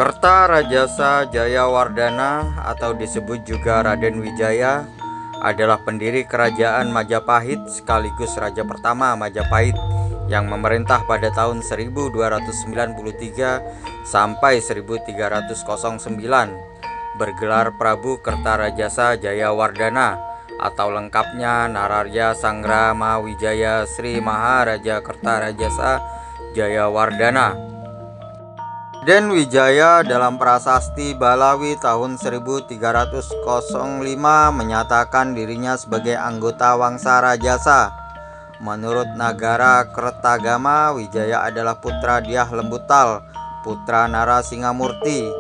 Kertarajasa Jayawardhana atau disebut juga Raden Wijaya adalah pendiri kerajaan Majapahit sekaligus raja pertama Majapahit yang memerintah pada tahun 1293 sampai 1309, bergelar Prabu Kertarajasa Jayawardhana atau lengkapnya Nararya Sanggrama Wijaya Sri Maharaja Kertarajasa Jayawardhana. Raden Wijaya dalam prasasti Balawi tahun 1305 menyatakan dirinya sebagai anggota Wangsa Rajasa. Menurut Nagara Kertagama, Wijaya adalah putra Dyah Lembutal, putra Narasingamurti.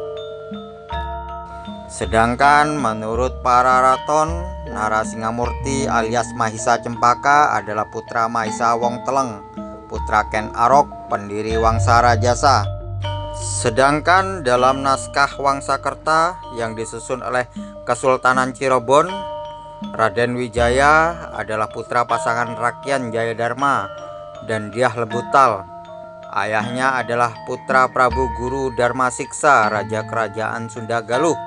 Sedangkan menurut Pararaton, Narasingamurti alias Mahisa Cempaka adalah putra Mahisa Wongteleng, putra Ken Arok, pendiri Wangsa Rajasa. Sedangkan dalam naskah Wangsakerta yang disusun oleh Kesultanan Cirebon, Raden Wijaya adalah putra pasangan Rakyan Jayadharma dan Dyah Lembutal. Ayahnya adalah putra Prabu Guru Darmasiksa, Raja Kerajaan Sunda Galuh.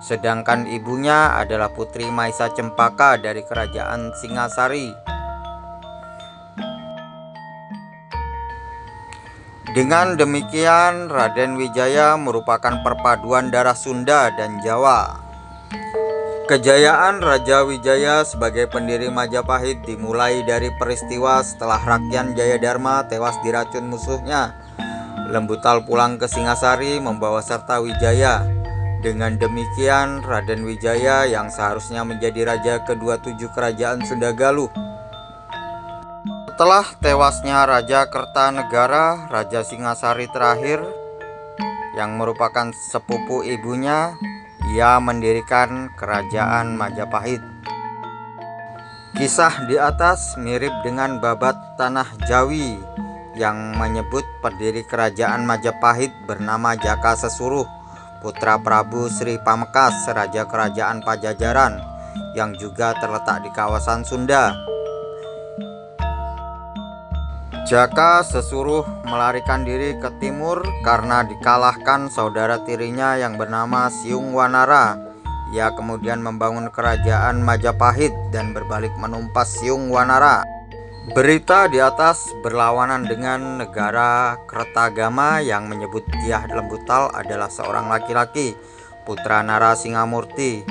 Sedangkan ibunya adalah Putri Mahisa Cempaka dari Kerajaan Singasari. Dengan demikian, Raden Wijaya merupakan perpaduan darah Sunda dan Jawa. Kejayaan Raja Wijaya sebagai pendiri Majapahit dimulai dari peristiwa setelah Rakyan Jayadharma tewas diracun musuhnya. Lembutal pulang ke Singasari membawa serta Wijaya. Dengan demikian, Raden Wijaya yang seharusnya menjadi raja ke-27 Kerajaan Sunda Galuh. Setelah tewasnya Raja Kertanegara, Raja Singasari terakhir, yang merupakan sepupu ibunya, ia mendirikan Kerajaan Majapahit. Kisah di atas mirip dengan babat Tanah Jawi yang menyebut pendiri Kerajaan Majapahit bernama Jaka Sesuruh, putra Prabu Sri Pamekas, Raja Kerajaan Pajajaran, yang juga terletak di kawasan Sunda. Jaka Sesuruh melarikan diri ke timur karena dikalahkan saudara tirinya yang bernama Siung Wanara. Ia kemudian membangun kerajaan Majapahit dan berbalik menumpas Siung Wanara. Berita di atas berlawanan dengan Negara Kertagama yang menyebut Dyah Lembutal adalah seorang laki-laki, putra Narasingamurti.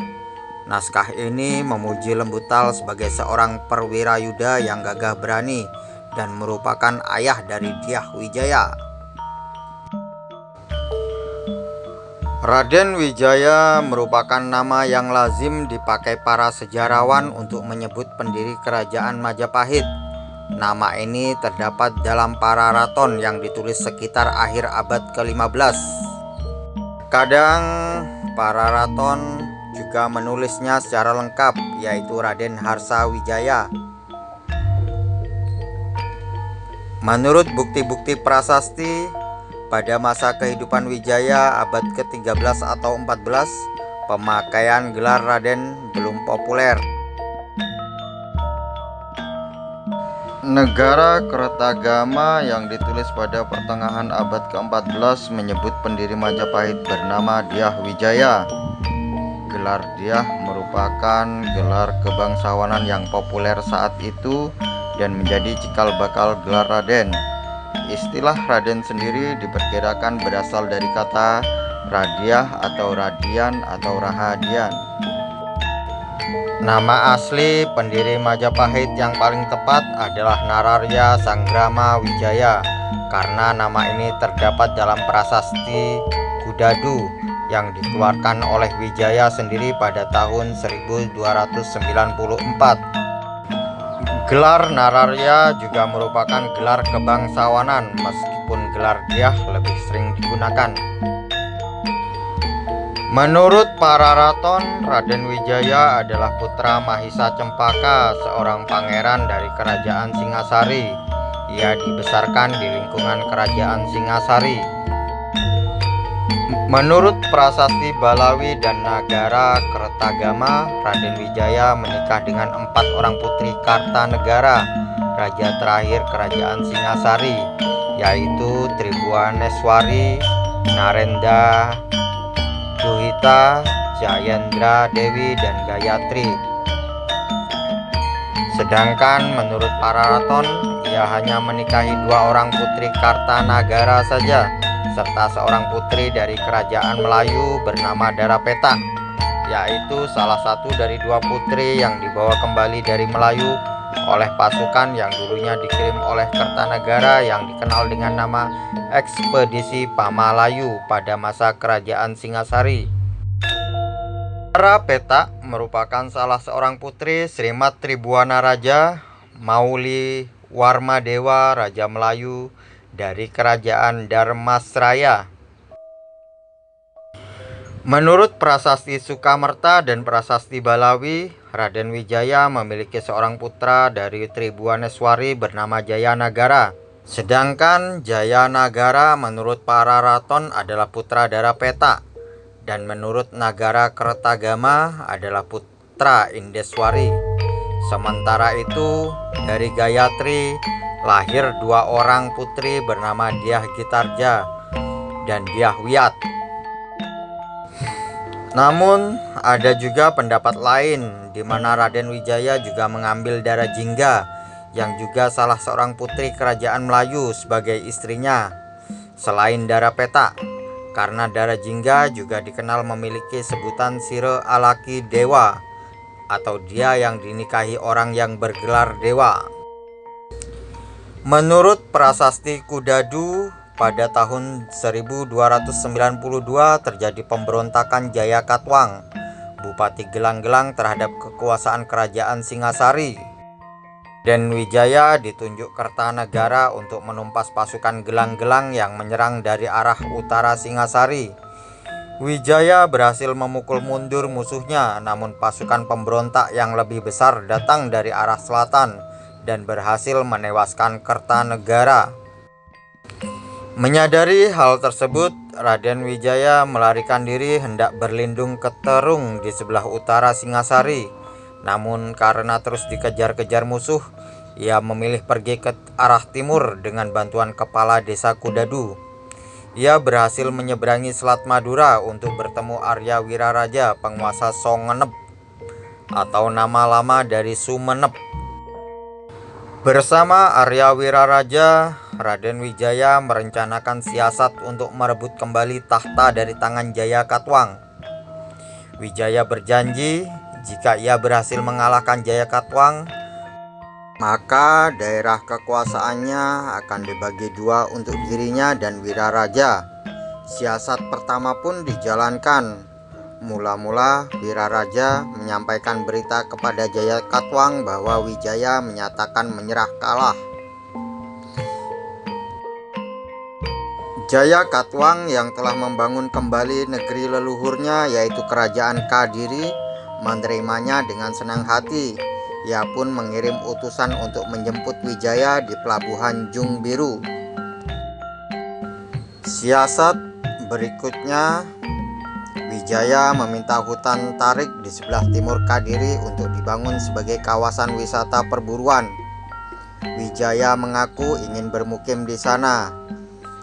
Naskah ini memuji Lembutal sebagai seorang perwirayuda yang gagah berani dan merupakan ayah dari Dyah Wijaya. Raden Wijaya merupakan nama yang lazim dipakai para sejarawan untuk menyebut pendiri kerajaan Majapahit. Nama ini terdapat dalam Pararaton yang ditulis sekitar akhir abad ke-15. Kadang Pararaton juga menulisnya secara lengkap, yaitu Raden Harsa Wijaya. Menurut bukti-bukti prasasti, pada masa kehidupan Wijaya abad ke-13 atau 14, pemakaian gelar Raden belum populer. Negara Kertagama yang ditulis pada pertengahan abad ke-14 menyebut pendiri Majapahit bernama Dyah Wijaya. Gelar Dyah merupakan gelar kebangsawanan yang populer saat itu dan menjadi cikal bakal gelar Raden. Istilah Raden sendiri diperkirakan berasal dari kata Radiah atau Radian atau Rahadian. Nama asli pendiri Majapahit yang paling tepat adalah Nararya Sanggrama Wijaya, karena nama ini terdapat dalam prasasti Kudadu yang dikeluarkan oleh Wijaya sendiri pada tahun 1294. Gelar Nararya juga merupakan gelar kebangsawanan, meskipun gelar Dyah lebih sering digunakan. Menurut Pararaton, Raden Wijaya adalah putra Mahisa Cempaka, seorang pangeran dari Kerajaan Singasari. Ia dibesarkan di lingkungan Kerajaan Singasari. Menurut prasasti Balawi dan Nagara Kertagama, Raden Wijaya menikah dengan 4 orang putri Kartanegara, raja terakhir Kerajaan Singasari, yaitu Tribhuwaneswari, Narenda, Duhita, Jayendra Dewi, dan Gayatri. Sedangkan menurut Pararaton, ia hanya menikahi 2 orang putri Kartanagara saja, serta seorang putri dari kerajaan Melayu bernama Darapeta, yaitu salah satu dari 2 putri yang dibawa kembali dari Melayu oleh pasukan yang dulunya dikirim oleh Kertanagara yang dikenal dengan nama Ekspedisi Pamalayu pada masa kerajaan Singasari. Darapeta merupakan salah seorang putri Srimat Tribuana Raja Mauli Warmadewa Raja Melayu dari kerajaan Dharmasraya. Menurut prasasti Sukamerta dan prasasti Balawi, Raden Wijaya memiliki seorang putra dari Tribuaneswari bernama Jayanagara. Sedangkan Jayanagara menurut Pararaton adalah putra Darapeta, dan menurut Nagara Kertagama adalah putra Indeswari. Sementara itu, dari Gayatri lahir 2 orang putri bernama Dyah Gitarja dan Dyah Wiyat. Namun ada juga pendapat lain di mana Raden Wijaya juga mengambil Dara Jingga yang juga salah seorang putri kerajaan Melayu sebagai istrinya selain Darapeta, karena Dara Jingga juga dikenal memiliki sebutan Sire Alaki Dewa, atau dia yang dinikahi orang yang bergelar dewa. Menurut prasasti Kudadu, pada tahun 1292 terjadi pemberontakan Jayakatwang, Bupati Gelang-Gelang, terhadap kekuasaan kerajaan Singasari. Dan Wijaya ditunjuk Kertanagara untuk menumpas pasukan Gelang-Gelang yang menyerang dari arah utara Singasari. Wijaya berhasil memukul mundur musuhnya, namun pasukan pemberontak yang lebih besar datang dari arah selatan dan berhasil menewaskan Kertanegara. Menyadari hal tersebut, Raden Wijaya melarikan diri hendak berlindung ke Terung di sebelah utara Singasari. Namun karena terus dikejar-kejar musuh, ia memilih pergi ke arah timur dengan bantuan kepala desa Kudadu. Ia berhasil menyeberangi Selat Madura untuk bertemu Arya Wiraraja, penguasa Songenep atau nama lama dari Sumenep. Bersama Arya Wiraraja, Raden Wijaya merencanakan siasat untuk merebut kembali tahta dari tangan Jayakatwang. Wijaya berjanji jika ia berhasil mengalahkan Jayakatwang, maka daerah kekuasaannya akan dibagi 2 untuk dirinya dan Wiraraja. Siasat pertama pun dijalankan. Mula-mula Wiraraja menyampaikan berita kepada Jayakatwang bahwa Wijaya menyatakan menyerah kalah. Jayakatwang yang telah membangun kembali negeri leluhurnya yaitu kerajaan Kadiri menerimanya dengan senang hati. Ia pun mengirim utusan untuk menjemput Wijaya di pelabuhan Jung Biru. Siasat berikutnya, Wijaya meminta hutan Tarik di sebelah timur Kadiri untuk dibangun sebagai kawasan wisata perburuan. Wijaya mengaku ingin bermukim di sana.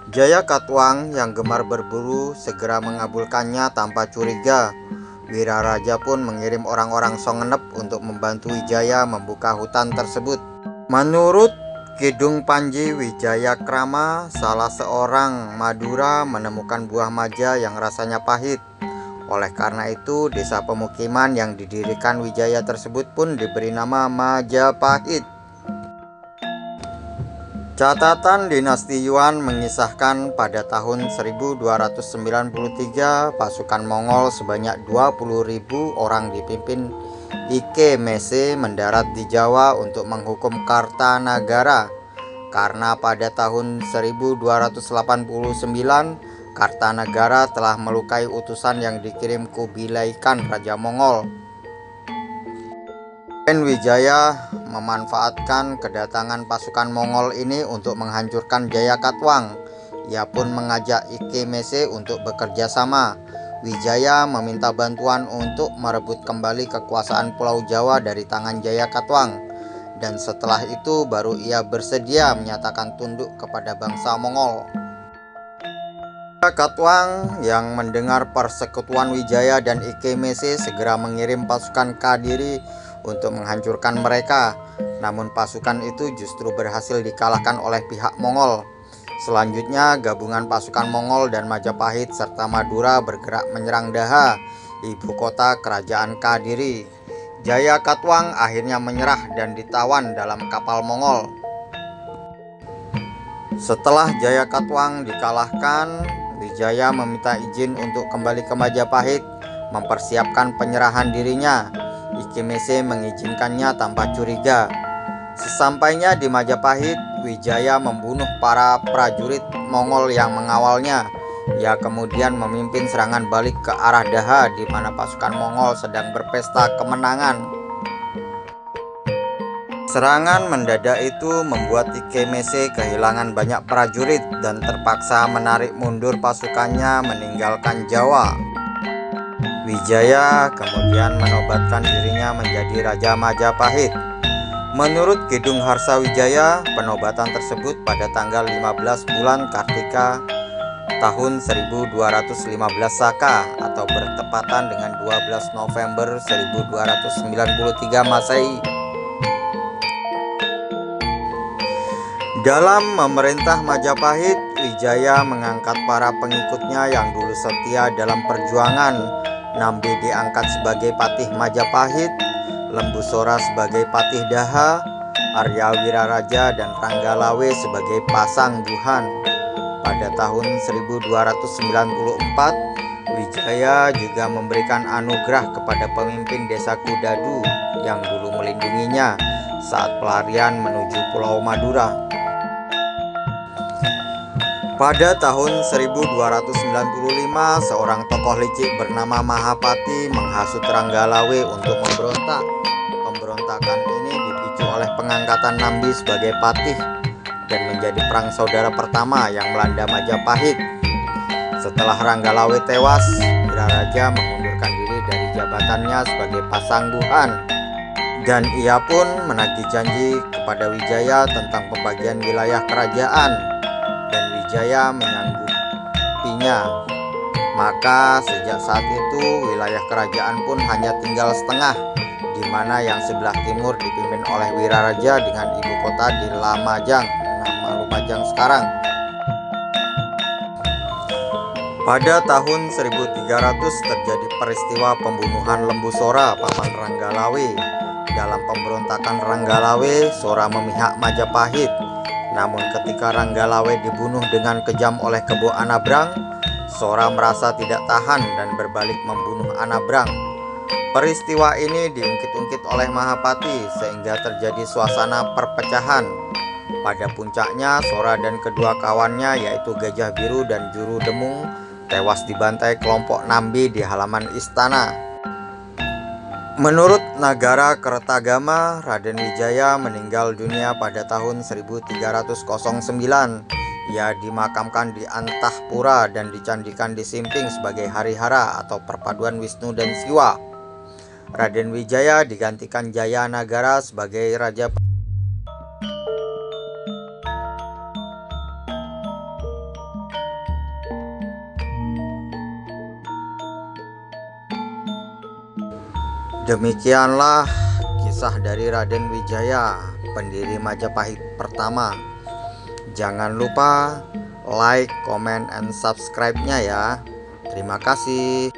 Jayakatwang yang gemar berburu segera mengabulkannya tanpa curiga. Wiraraja pun mengirim orang-orang Songenep untuk membantu Wijaya membuka hutan tersebut. Menurut Kidung Panji Wijayakrama, salah seorang Madura menemukan buah maja yang rasanya pahit. Oleh karena itu, desa pemukiman yang didirikan Wijaya tersebut pun diberi nama Majapahit. Catatan dinasti Yuan mengisahkan pada tahun 1293 pasukan Mongol sebanyak 20.000 orang dipimpin Ike Mese mendarat di Jawa untuk menghukum Kartanagara, karena pada tahun 1289 Kartanagara telah melukai utusan yang dikirim Kubilai Khan Raja Mongol. Raden Wijaya memanfaatkan kedatangan pasukan Mongol ini untuk menghancurkan Jayakatwang. Ia pun mengajak Ike Mese untuk bekerja sama. Wijaya meminta bantuan untuk merebut kembali kekuasaan Pulau Jawa dari tangan Jayakatwang, dan setelah itu baru ia bersedia menyatakan tunduk kepada bangsa Mongol. Katwang yang mendengar persekutuan Wijaya dan Ikemese segera mengirim pasukan Kadiri untuk menghancurkan mereka. Namun pasukan itu justru berhasil dikalahkan oleh pihak Mongol. Selanjutnya gabungan pasukan Mongol dan Majapahit serta Madura bergerak menyerang Daha, ibu kota kerajaan Kadiri. Jaya Katwang akhirnya menyerah dan ditawan dalam kapal Mongol. Setelah Jaya Katwang dikalahkan, Wijaya meminta izin untuk kembali ke Majapahit mempersiapkan penyerahan dirinya. Ikemese mengizinkannya tanpa curiga. Sesampainya di Majapahit, Wijaya membunuh para prajurit Mongol yang mengawalnya. Ia kemudian memimpin serangan balik ke arah Daha di mana pasukan Mongol sedang berpesta kemenangan. Serangan mendadak itu membuat Ikemese kehilangan banyak prajurit dan terpaksa menarik mundur pasukannya meninggalkan Jawa. Wijaya kemudian menobatkan dirinya menjadi Raja Majapahit. Menurut Kidung Harsawijaya, penobatan tersebut pada tanggal 15 bulan Kartika tahun 1215 Saka atau bertepatan dengan 12 November 1293 Masehi. Dalam memerintah Majapahit, Wijaya mengangkat para pengikutnya yang dulu setia dalam perjuangan. Nambi diangkat sebagai patih Majapahit, Lembusora sebagai patih Daha, Arya Wiraraja dan Ranggalawe sebagai pasangguhan. Pada tahun 1294, Wijaya juga memberikan anugerah kepada pemimpin desa Kudadu yang dulu melindunginya saat pelarian menuju Pulau Madura. Pada tahun 1295, seorang tokoh licik bernama Mahapati menghasut Ranggalawe untuk memberontak. Pemberontakan ini dipicu oleh pengangkatan Nambi sebagai patih dan menjadi perang saudara pertama yang melanda Majapahit. Setelah Ranggalawe tewas, Wiraraja mengundurkan diri dari jabatannya sebagai pasangguhan dan ia pun menagih janji kepada Wijaya tentang pembagian wilayah kerajaan. Wijaya menyanggupinya. Maka sejak saat itu wilayah kerajaan pun hanya tinggal setengah, di mana yang sebelah timur dipimpin oleh Wiraraja dengan ibu kota di Lumajang, nama Lumajang sekarang. Pada tahun 1300 terjadi peristiwa pembunuhan Lembusora paman Ranggalawe. Dalam pemberontakan Ranggalawe, Sora memihak Majapahit. Namun ketika Ranggalawe dibunuh dengan kejam oleh Kebo Anabrang, Sora merasa tidak tahan dan berbalik membunuh Anabrang. Peristiwa ini diungkit-ungkit oleh Mahapati sehingga terjadi suasana perpecahan. Pada puncaknya, Sora dan kedua kawannya yaitu Gajah Biru dan Juru Demung tewas dibantai kelompok Nambi di halaman istana. Menurut Nagara Kertagama, Raden Wijaya meninggal dunia pada tahun 1309. Ia dimakamkan di Antahpura dan dicandikan di Simping sebagai Harihara atau perpaduan Wisnu dan Siwa. Raden Wijaya digantikan Jaya Nagara sebagai Raja. Demikianlah kisah dari Raden Wijaya, pendiri Majapahit pertama. Jangan lupa like, comment, and subscribe-nya ya. Terima kasih.